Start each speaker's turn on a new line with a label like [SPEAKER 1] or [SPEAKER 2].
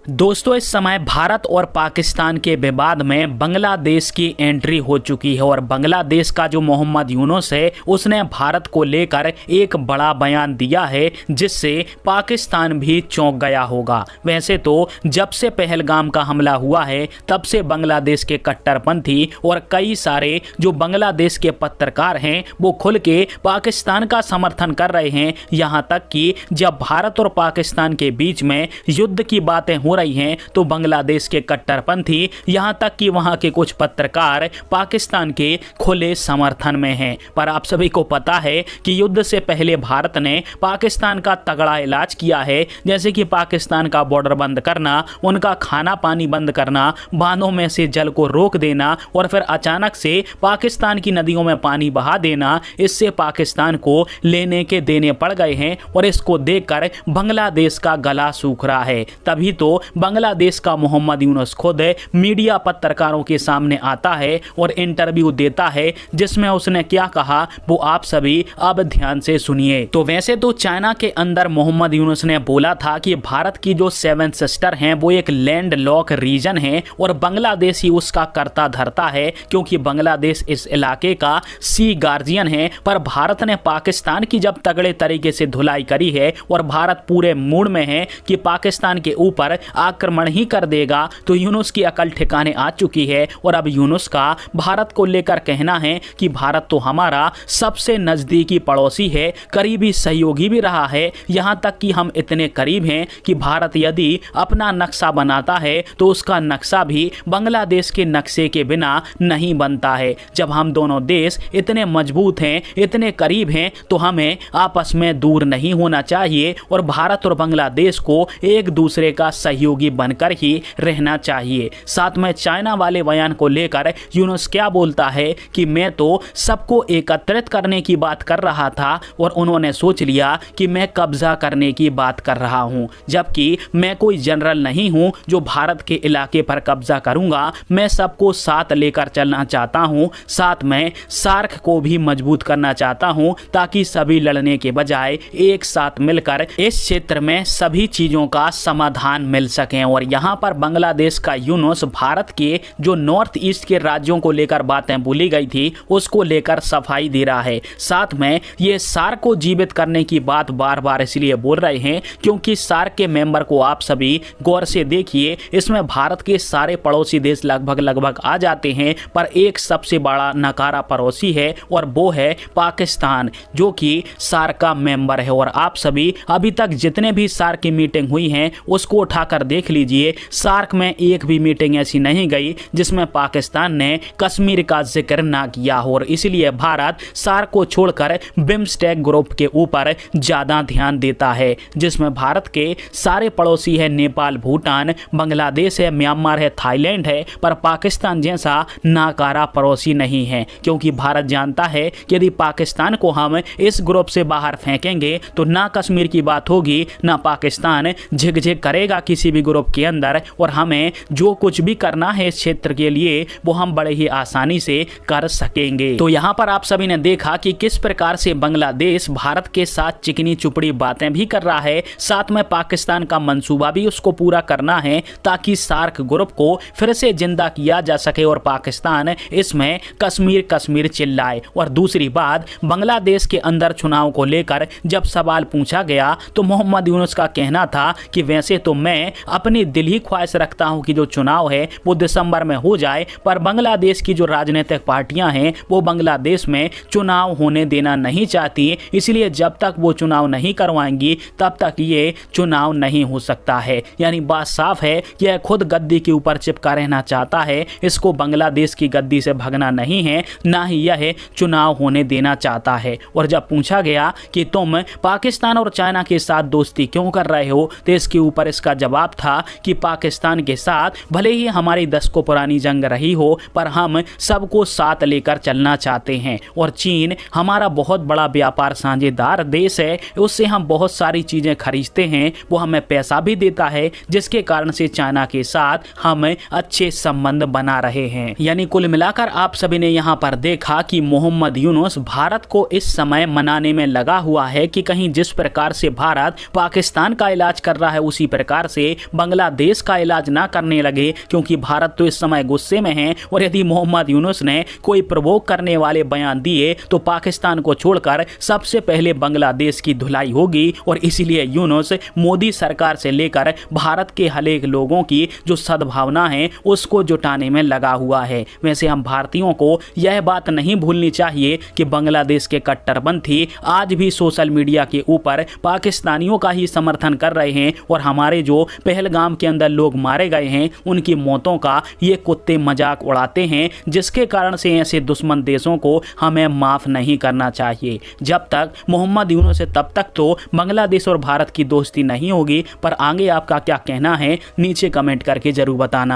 [SPEAKER 1] दोस्तों, इस समय भारत और पाकिस्तान के विवाद में बांग्लादेश की एंट्री हो चुकी है और बांग्लादेश का जो मोहम्मद यूनुस है उसने भारत को लेकर एक बड़ा बयान दिया है जिससे पाकिस्तान भी चौंक गया होगा। वैसे तो जब से पहलगाम का हमला हुआ है तब से बांग्लादेश के कट्टरपंथी और कई सारे जो बांग्लादेश के पत्रकार हैं वो खुल के पाकिस्तान का समर्थन कर रहे हैं। यहाँ तक कि जब भारत और पाकिस्तान के बीच में युद्ध की बातें हो रही हैं तो बांग्लादेश के कट्टरपंथी यहां तक कि वहां के कुछ पत्रकार पाकिस्तान के खुले समर्थन में हैं। पर आप सभी को पता है कि युद्ध से पहले भारत ने पाकिस्तान का तगड़ा इलाज किया है, जैसे कि पाकिस्तान का बॉर्डर बंद करना, उनका खाना पानी बंद करना, बांधों में से जल को रोक देना और फिर अचानक से पाकिस्तान की नदियों में पानी बहा देना। इससे पाकिस्तान को लेने के देने पड़ गए हैं और इसको देखकर बांग्लादेश का गला सूख रहा है। तभी तो बांग्लादेश का मोहम्मद यूनुस खुद मीडिया पत्रकारों के सामने आता है और इंटरव्यू देता है जिसमें उसने क्या कहा वो आप सभी अब ध्यान से सुनिए। तो वैसे तो चाइना के अंदर मोहम्मद यूनुस ने बोला था कि भारत की जो 7 सिस्टर हैं वो एक लैंड लॉक रीजन है और बांग्लादेश ही उसका करता धरता है, क्योंकि बांग्लादेश इस इलाके का सी गार्जियन है। पर भारत ने पाकिस्तान की जब तगड़े तरीके से धुलाई करी है और भारत पूरे मूड में है कि पाकिस्तान के ऊपर आक्रमण ही कर देगा, तो यूनुस की अकल ठिकाने आ चुकी है। और अब यूनुस का भारत को लेकर कहना है कि भारत तो हमारा सबसे नजदीकी पड़ोसी है, करीबी सहयोगी भी रहा है। यहां तक कि हम इतने करीब हैं कि भारत यदि अपना नक्शा बनाता है तो उसका नक्शा भी बांग्लादेश के नक्शे के बिना नहीं बनता है। जब हम दोनों देश इतने मजबूत हैं, इतने करीब हैं, तो हमें आपस में दूर नहीं होना चाहिए और भारत और बांग्लादेश को एक दूसरे का सहयोगी बनकर ही रहना चाहिए। साथ में चाइना वाले बयान को लेकर यूनुस क्या बोलता है कि मैं तो सबको एकत्रित करने की बात कर रहा था और उन्होंने सोच लिया कि मैं कब्जा करने की बात कर रहा हूं, जबकि मैं कोई जनरल नहीं हूं जो भारत के इलाके पर कब्जा करूंगा। मैं सबको साथ लेकर चलना चाहता हूं, साथ में सार्क को भी मजबूत करना चाहता हूं ताकि सभी लड़ने के बजाय एक साथ मिलकर इस क्षेत्र में सभी चीजों का समाधान मिल सकें। और यहाँ पर बांग्लादेश का यूनुस भारत के जो नॉर्थ ईस्ट के राज्यों को लेकर बातें बोली गई थी उसको लेकर सफाई दे रहा है। साथ में ये सार्क को जीवित करने की बात बार बार इसलिए बोल रहे हैं क्योंकि सार्क के मेंबर को आप सभी गौर से देखिए, इसमें भारत के सारे पड़ोसी देश लगभग आ जाते हैं, पर एक सबसे बड़ा नकारा पड़ोसी है और वो है पाकिस्तान, जो कि सार्क का मेंबर है। और आप सभी अभी तक जितने भी सार्क की मीटिंग हुई हैं उसको उठाकर देख लीजिए, सार्क में एक भी मीटिंग ऐसी नहीं गई जिसमें पाकिस्तान ने कश्मीर का जिक्र ना किया हो। और इसलिए भारत सार्क को छोड़कर बिम्स्टेक ग्रुप के ऊपर ज़्यादा ध्यान देता है, जिसमें भारत के सारे पड़ोसी है, नेपाल, भूटान, बांग्लादेश है, म्यांमार है, थाईलैंड है, पर पाकिस्तान जैसा नाकारा पड़ोसी नहीं है। क्योंकि भारत जानता है कि यदि पाकिस्तान को हम इस ग्रुप से बाहर फेंकेंगे तो ना कश्मीर की बात होगी, ना पाकिस्तान झिकझिक करेगा किसी भी ग्रुप के अंदर, और हमें जो कुछ भी करना है इस क्षेत्र के लिए वो हम बड़े ही आसानी से कर सकेंगे। तो यहाँ पर आप सभी ने देखा कि किस प्रकार से बांग्लादेश भारत के साथ चिकनी चुपड़ी बातें भी कर रहा है, साथ में पाकिस्तान का मंसूबा भी उसको पूरा करना है ताकि सार्क ग्रुप को फिर से जिंदा किया जा सके और पाकिस्तान इसमें कश्मीर चिल्लाए। और दूसरी बात, बांग्लादेश के अंदर चुनाव को लेकर जब सवाल पूछा गया तो मोहम्मद यूनुस का कहना था कि वैसे तो मैं अपनी दिल ही ख्वाहिश रखता हूं कि जो चुनाव है वो दिसंबर में हो जाए, पर बांग्लादेश की जो राजनीतिक पार्टियां हैं वो बांग्लादेश में चुनाव होने देना नहीं चाहती, इसलिए जब तक वो चुनाव नहीं करवाएंगी तब तक ये चुनाव नहीं हो सकता है। यानी बात साफ है कि यह खुद गद्दी के ऊपर चिपका रहना चाहता है, इसको बांग्लादेश की गद्दी से भगना नहीं है, ना ही यह चुनाव होने देना चाहता है। और जब पूछा गया कि तुम पाकिस्तान और चाइना के साथ दोस्ती क्यों कर रहे हो, तो इसके ऊपर इसका जवाब था कि पाकिस्तान के साथ भले ही हमारी दशकों पुरानी जंग रही हो, पर हम सबको साथ लेकर चलना चाहते हैं। और चीन हमारा बहुत बड़ा व्यापार साझेदार देश है, उससे हम बहुत सारी चीज़ें खरीदते हैं, वो हमें पैसा भी देता है, जिसके कारण से चाइना के साथ हम अच्छे संबंध बना रहे हैं। यानी कुल मिलाकर आप सभी ने यहाँ पर देखा कि मोहम्मद यूनुस भारत को इस समय मनाने में लगा हुआ है कि कहीं जिस प्रकार से भारत पाकिस्तान का इलाज कर रहा है उसी प्रकार से बांग्लादेश का इलाज ना करने लगे, क्योंकि भारत तो इस समय गुस्से में है और यदि मोहम्मद यूनुस ने कोई प्रवोक करने वाले बयान दिए तो पाकिस्तान को छोड़कर सबसे पहले बांग्लादेश की धुलाई होगी। और इसीलिए यूनुस मोदी सरकार से लेकर भारत के हर एक लोगों की जो सद्भावना है उसको जुटाने में लगा हुआ है। वैसे हम भारतीयों को यह बात नहीं भूलनी चाहिए कि बांग्लादेश के कट्टरपंथी आज भी सोशल मीडिया के ऊपर पाकिस्तानियों का ही समर्थन कर रहे हैं और हमारे जो पहलगाम के अंदर लोग मारे गए हैं उनकी मौतों का ये कुत्ते मजाक उड़ाते हैं, जिसके कारण से ऐसे दुश्मन देशों को हमें माफ़ नहीं करना चाहिए। जब तक मोहम्मद यूनुस से तब तक तो बांग्लादेश और भारत की दोस्ती नहीं होगी। पर आगे आपका क्या कहना है नीचे कमेंट करके ज़रूर बताना।